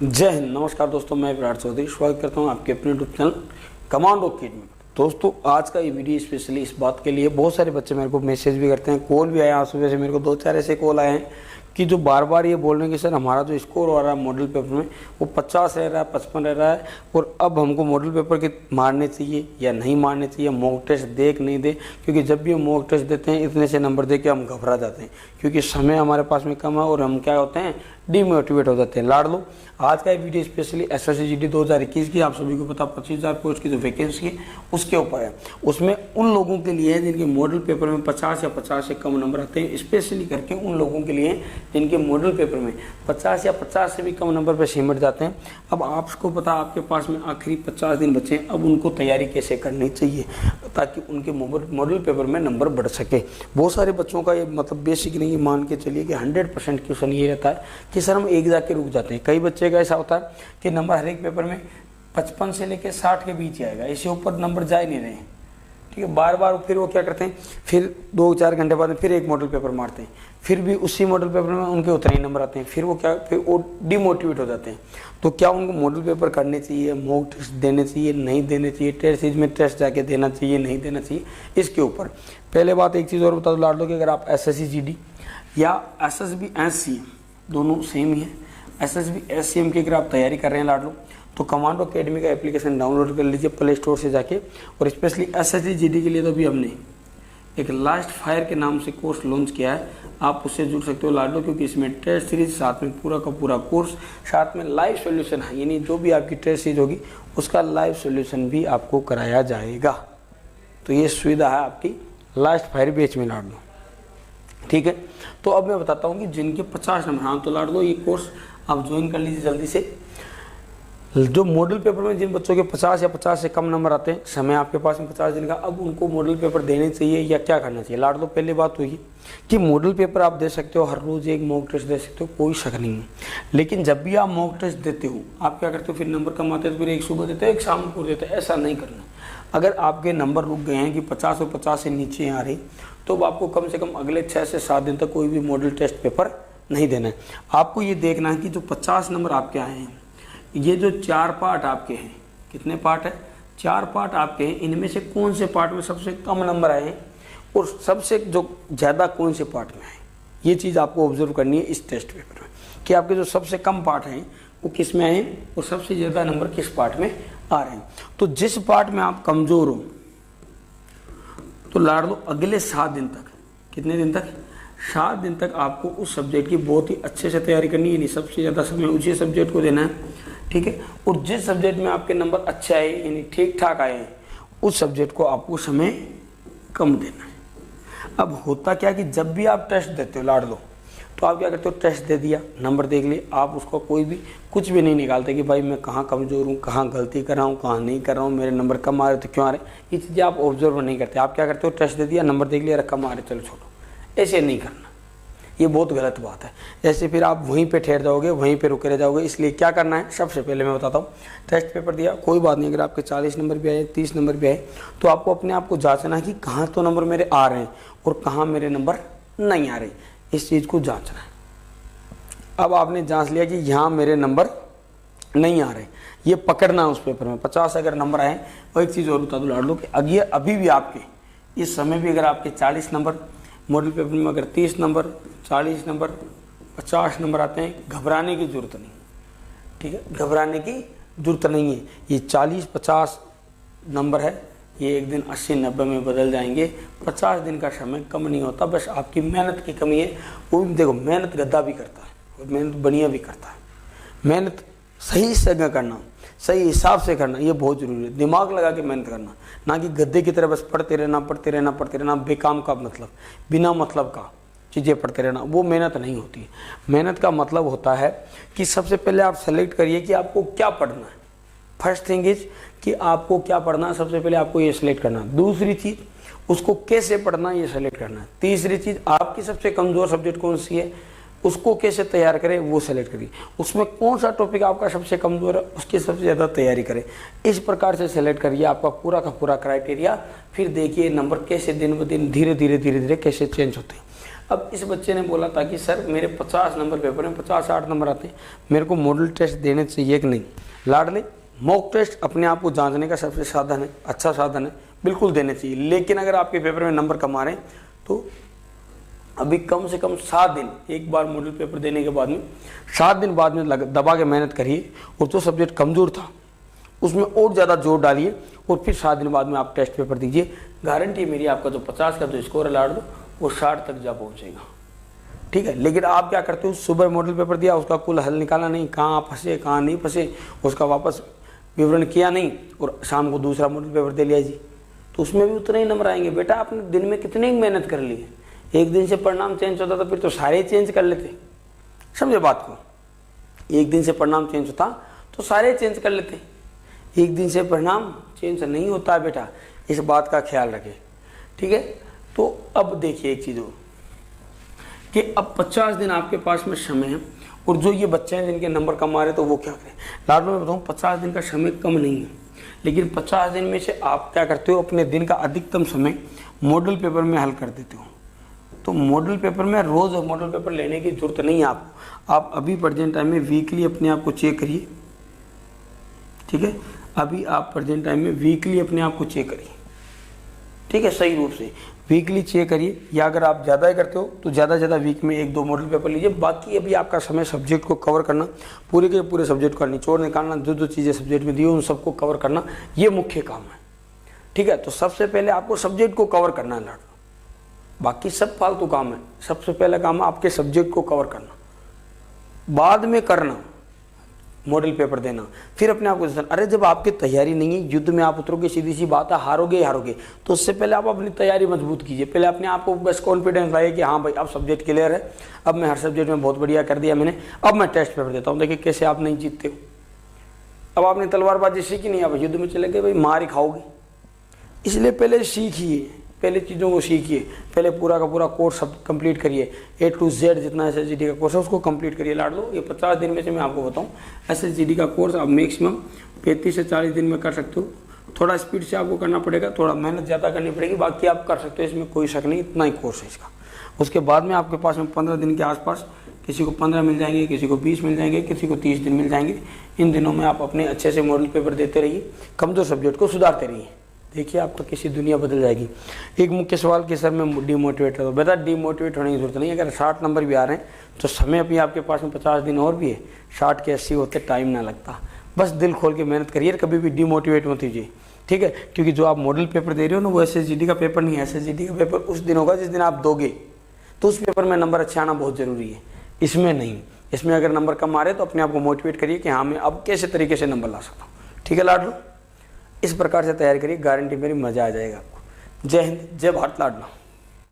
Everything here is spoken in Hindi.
जय हिंद। नमस्कार दोस्तों, मैं विराट चौधरी स्वागत करता हूं आपके अपने यूट्यूब चैनल कमांडो किड में। दोस्तों आज का ये वीडियो स्पेशली इस बात के लिए, बहुत सारे बच्चे मेरे को मैसेज भी करते हैं, कॉल भी आया आज सुबह से मेरे को 2-4 ऐसे कॉल आए हैं कि जो बार बार ये बोल रहे हैं कि सर हमारा जो स्कोर हो रहा है मॉडल पेपर में वो 50 रह रहा है, 55 रह रहा है और अब हमको मॉडल पेपर के मारने चाहिए या नहीं मारने चाहिए, मॉक टेस्ट दे कि नहीं दे। क्योंकि जब भी हम मॉक टेस्ट देते हैं इतने से नंबर दे के हम घबरा जाते हैं क्योंकि समय हमारे पास में कम है और हम क्या होते हैं, डीमोटिवेट हो जाते हैं। लाड़ लो, आज का ये वीडियो स्पेशली एसएससी जीडी 2021 की, आप सभी को पता 25,000 पोस्ट की जो वैकेंसी है उसके ऊपर है। उसमें उन लोगों के लिए है जिनके मॉडल पेपर में 50 या 50 से कम नंबर आते हैं, स्पेशली करके उन लोगों के लिए जिनके मॉडल पेपर में 50 या 50 से भी कम नंबर पर सिमट जाते हैं। अब आपको पता आपके पास में आखिरी 50 दिन बचे हैं, अब उनको तैयारी कैसे करनी चाहिए ताकि उनके मॉडल पेपर में नंबर बढ़ सके। बहुत सारे बच्चों का ये मतलब बेसिक नहीं, मान के चलिए कि 100% क्वेश्चन ये रहता है कि सर हम एक जाके रुक जाते हैं। कई बच्चे का ऐसा होता है कि नंबर हर एक पेपर में 55 से लेकर 60 के बीच आएगा, इससे ऊपर नंबर जा ही नहीं रहे हैं। ठीक है, बार बार फिर वो क्या करते हैं, फिर 2-4 घंटे बाद फिर एक मॉडल पेपर मारते हैं, फिर भी उसी मॉडल पेपर में उनके उतने ही नंबर आते हैं, फिर वो डिमोटिवेट हो जाते हैं। तो क्या उनको मॉडल पेपर करने चाहिए, मॉक टेस्ट देने चाहिए, नहीं देने चाहिए, टेस्ट सीरीज में टेस्ट जाके देना चाहिए, नहीं देना चाहिए, इसके ऊपर पहले बात एक चीज़ और बता दो लाड़ लो कि अगर आप एसएससी जीडी या एसएसबी एससीएम दोनों सेम ही है, एसएसबी एससीएम की अगर आप तैयारी कर रहे हैं लाड़ लो तो कमांडो अकेडमी का एप्लीकेशन डाउनलोड कर लीजिए प्ले स्टोर से जाके। और स्पेशली एसएससी जीडी के लिए तो अभी हमने एक लास्ट फायर के नाम से कोर्स लॉन्च किया है, आप उससे जुड़ सकते हो लाडो, क्योंकि इसमें टेस्ट सीरीज साथ में पूरा का पूरा कोर्स, साथ में लाइव सॉल्यूशन है, यानी जो भी आपकी टेस्ट सीरीज होगी उसका लाइव सॉल्यूशन भी आपको कराया जाएगा। तो ये सुविधा है आपकी लास्ट फायर बैच में लाडो। ठीक है, तो अब मैं बताता हूँ कि जिनके 50 नंबर, हाँ तो लाडो ये कोर्स आप ज्वाइन कर लीजिए जल्दी से। जो मॉडल पेपर में जिन बच्चों के 50 या 50 से कम नंबर आते हैं, समय आपके पास में 50 दिन का, अब उनको मॉडल पेपर देने चाहिए या क्या करना चाहिए लाड़ लो। पहले बात हुई कि मॉडल पेपर आप दे सकते हो, हर रोज़ एक मॉक टेस्ट दे सकते हो, कोई शक नहीं है। लेकिन जब भी आप मॉक टेस्ट देते हो आप क्या करते हो, फिर नंबर कम आते हैं तो फिर एक सुबह देते हो एक शाम को देते हो, ऐसा नहीं करना। अगर आपके नंबर रुक गए हैं कि 50 और 50 से नीचे आ रहे तो आपको कम से कम अगले 6 से 7 दिन तक कोई भी मॉडल टेस्ट पेपर नहीं देना है। आपको ये देखना है कि जो 50 नंबर आपके आए हैं, ये जो 4 पार्ट आपके हैं, कितने पार्ट है, 4 पार्ट आपके हैं, इनमें से कौन से पार्ट में सबसे कम नंबर आए हैं और सबसे जो ज़्यादा कौन से पार्ट में आए, ये चीज़ आपको ऑब्जर्व करनी है इस टेस्ट पेपर में कि आपके जो सबसे कम पार्ट हैं वो किस में आए हैं और सबसे ज़्यादा नंबर किस पार्ट में आ रहे हैं। तो जिस पार्ट में आप कमज़ोर हो तो लाड़ लो अगले 7 दिन तक, कितने दिन तक, 7 दिन तक आपको उस सब्जेक्ट की बहुत ही अच्छे से तैयारी करनी है, यानी सबसे ज़्यादा समय उसी सब्जेक्ट को देना है। ठीक है, और जिस सब्जेक्ट में आपके नंबर अच्छे आए यानी ठीक ठाक आए हैं उस सब्जेक्ट को आपको समय कम देना है। अब होता क्या कि जब भी आप टेस्ट देते हो लाड़ लो तो आप क्या करते हो, टेस्ट दे दिया, नंबर देख लिए, आप उसको कोई भी कुछ भी नहीं निकालते कि भाई मैं कहाँ कमज़ोर हूँ, कहाँ गलती कर रहा हूँ, कहाँ नहीं कर रहा हूँ, मेरे नंबर कम आ रहे तो क्यों आ रहे, ये चीज़ें आप ऑब्जर्व नहीं करते। आप क्या करते हो, टेस्ट दे दिया, नंबर देख लिया, कम आ रहे चलो छोड़ो, ऐसे नहीं करना, ये बहुत गलत बात है। ऐसे फिर आप वहीं पे ठहर जाओगे, वहीं पे रुके रह जाओगे। इसलिए क्या करना है, सबसे पहले मैं बताता हूँ, टेस्ट पेपर दिया कोई बात नहीं, अगर आपके 40 नंबर भी आए, 30 नंबर भी आए, तो आपको अपने आप को जांचना है कि कहाँ तो नंबर मेरे आ रहे हैं और कहाँ मेरे नंबर नहीं आ रहे, इस चीज़ को जांचना है। अब आपने जांच लिया कि यहाँ मेरे नंबर नहीं आ रहे, ये पकड़ना है उस पेपर में। 50 अगर नंबर आए, और एक चीज़ और बता दो लाड़ लो कि अभी भी आपके इस समय भी अगर आपके 40 नंबर, मॉडल पेपर में अगर 30 नंबर, 40 नंबर, 50 नंबर आते हैं, घबराने की ज़रूरत नहीं। ठीक है, घबराने की ज़रूरत नहीं है। ये 40-50 नंबर है, ये एक दिन 80-90 में बदल जाएंगे। 50 दिन का समय कम नहीं होता, बस आपकी मेहनत की कमी है। वो भी देखो, मेहनत गद्दा भी करता है और मेहनत बढ़िया भी करता है। मेहनत सही जगह करना, सही हिसाब से करना, ये बहुत ज़रूरी है। दिमाग लगा के मेहनत करना, ना कि गद्दे की तरह बस पढ़ते रहना, बेकाम का मतलब, बिना मतलब का चीज़ें पढ़ते रहना, वो मेहनत नहीं होती है। मेहनत का मतलब होता है कि सबसे पहले आप सेलेक्ट करिए कि आपको क्या पढ़ना है। फर्स्ट थिंग इज कि आपको क्या पढ़ना है, सबसे पहले आपको ये सेलेक्ट करना है। दूसरी चीज़, उसको कैसे पढ़ना है ये सेलेक्ट करना है। तीसरी चीज़, आपकी सबसे कमज़ोर सब्जेक्ट कौन सी है, उसको कैसे तैयार करें वो सेलेक्ट करिए। उसमें कौन सा टॉपिक आपका सबसे कमज़ोर है उसकी सबसे ज़्यादा तैयारी करें। इस प्रकार से सेलेक्ट करिए आपका पूरा का पूरा क्राइटेरिया। फिर देखिए नंबर कैसे दिन ब दिन धीरे धीरे कैसे चेंज होते हैं। अब इस बच्चे ने बोला था कि सर मेरे 50 नंबर पेपर में 50-60 नंबर आते हैं, मेरे को मॉडल टेस्ट देने चाहिए कि नहीं। लाडले, मॉक टेस्ट अपने आप को जांचने का सबसे साधन है, अच्छा साधन है, बिल्कुल देने चाहिए। लेकिन अगर आपके पेपर में नंबर कम आ रहे हैं तो अभी कम से कम 7 दिन, एक बार मॉडल पेपर देने के बाद में 7 दिन बाद में दबा के मेहनत करिए, और जो सब्जेक्ट कमज़ोर था उसमें और ज़्यादा जोर डालिए, और फिर 7 दिन बाद में आप टेस्ट पेपर दीजिए। गारंटी मेरी, आपका जो 50 का जो स्कोर है लाड़ दो, वो 60 तक जा पहुँचेगा। ठीक है। लेकिन आप क्या करते हो, सुबह मॉडल पेपर दिया, उसका कुल हल निकाला नहीं, कहाँ फंसे कहाँ नहीं फंसे, उसका वापस विवरण किया नहीं, और शाम को दूसरा मॉडल पेपर दे लिया जी, तो उसमें भी उतने ही नंबर आएंगे। बेटा आपने दिन में कितनी मेहनत कर ली है, एक दिन से परिणाम चेंज होता था फिर तो सारे चेंज कर लेते। समझे बात को, एक दिन से परिणाम चेंज होता तो सारे चेंज कर लेते, एक दिन से परिणाम चेंज नहीं होता है बेटा, इस बात का ख्याल रखें। ठीक है। तो अब देखिए एक चीज़ हो कि अब 50 दिन आपके पास में समय है, और जो ये बच्चे हैं जिनके नंबर कम आ रहे तो वो क्या करें। लास्ट में बताऊँ 50 दिन का समय कम नहीं है, लेकिन 50 दिन में से आप क्या करते हो, अपने दिन का अधिकतम समय मॉडल पेपर में हल कर देते हो। तो मॉडल पेपर में रोज़ मॉडल पेपर लेने की जरूरत नहीं है आपको। आप अभी प्रेजेंट टाइम में वीकली अपने आप को चेक करिए। ठीक है। अभी आप प्रेजेंट टाइम में वीकली अपने आप को चेक करिए। ठीक है, सही रूप से वीकली चेक करिए, या अगर आप ज़्यादा ही करते हो तो ज़्यादा वीक में 1-2 मॉडल पेपर लीजिए। बाकी अभी आपका समय सब्जेक्ट को कवर करना, पूरे के पूरे सब्जेक्ट का निचोड़ निकालना, जो चीज़ें सब्जेक्ट में दी हो उन सबको कवर करना, ये मुख्य काम है। ठीक है। तो सबसे पहले आपको सब्जेक्ट को कवर करना है लाडो, बाकी सब फालतू काम है। सबसे पहला काम है आपके सब्जेक्ट को कवर करना, बाद में करना मॉडल पेपर देना, फिर अपने आप को। अरे जब आपकी तैयारी नहीं है, युद्ध में आप उतरोगे, सीधी सी बात है, हारोगे, तो उससे पहले आप अपनी तैयारी मजबूत कीजिए। पहले अपने आप को बस कॉन्फिडेंस लाइए कि हाँ भाई अब सब्जेक्ट क्लियर है, अब मैं हर सब्जेक्ट में बहुत बढ़िया कर दिया मैंने, अब मैं टेस्ट पेपर देता हूँ। देखिए कैसे आप नहीं जीतते हो। अब आपने तलवारबाजी सीखी नहीं, अब युद्ध में चले गए भाई, मार ही खाओगे। इसलिए पहले सीखिए, पहले चीज़ों को सीखिए, पहले पूरा का पूरा कोर्स सब कंप्लीट करिए। A to Z जितना SSGD का कोर्स है उसको कंप्लीट करिए लाड लो। ये 50 दिन में से मैं आपको बताऊं, SSGD का कोर्स आप मैक्सिमम 35 से 40 दिन में कर सकते हो। थोड़ा स्पीड से आपको करना पड़ेगा, थोड़ा मेहनत ज़्यादा करनी पड़ेगी, बाकी आप कर सकते हो, इसमें कोई शक नहीं, इतना ही कोर्स है इसका। उसके बाद में आपके पास में 15 दिन के आसपास, किसी को 15 मिल जाएंगे, किसी को 20 मिल जाएंगे, किसी को 30 दिन मिल जाएंगे। इन दिनों में आप अपने अच्छे से मॉडल पेपर देते रहिए, कमज़ोर सब्जेक्ट को सुधारते रहिए। देखिए आपका किसी दुनिया बदल जाएगी। एक मुख्य सवाल कि सर मैं डिमोटिवेट हूँ, बेटा डिमोटिवेट होने की जरूरत नहीं। अगर 60 नंबर भी आ रहे हैं तो समय अभी आपके पास में 50 दिन और भी है, 60 के 80 होते टाइम ना लगता। बस दिल खोल के मेहनत करिए, कभी भी डिमोटिवेट मत कीजिए। ठीक है। क्योंकि जो आप मॉडल पेपर दे रहे हो ना, वो SSGD का पेपर नहीं है। SSGD का पेपर उस दिन होगा जिस दिन आप दोगे, तो उस पेपर में नंबर अच्छे आना बहुत ज़रूरी है, इसमें नहीं। इसमें अगर नंबर कम आ रहे तो अपने आप को मोटिवेट करिए कि हाँ मैं अब कैसे तरीके से नंबर ला सकता हूँ। ठीक है लाडलो, इस प्रकार से तैयारी करिए, गारंटी मेरी मज़ा आ जाएगा आपको। जय हिंद, जय भारत लाडलो।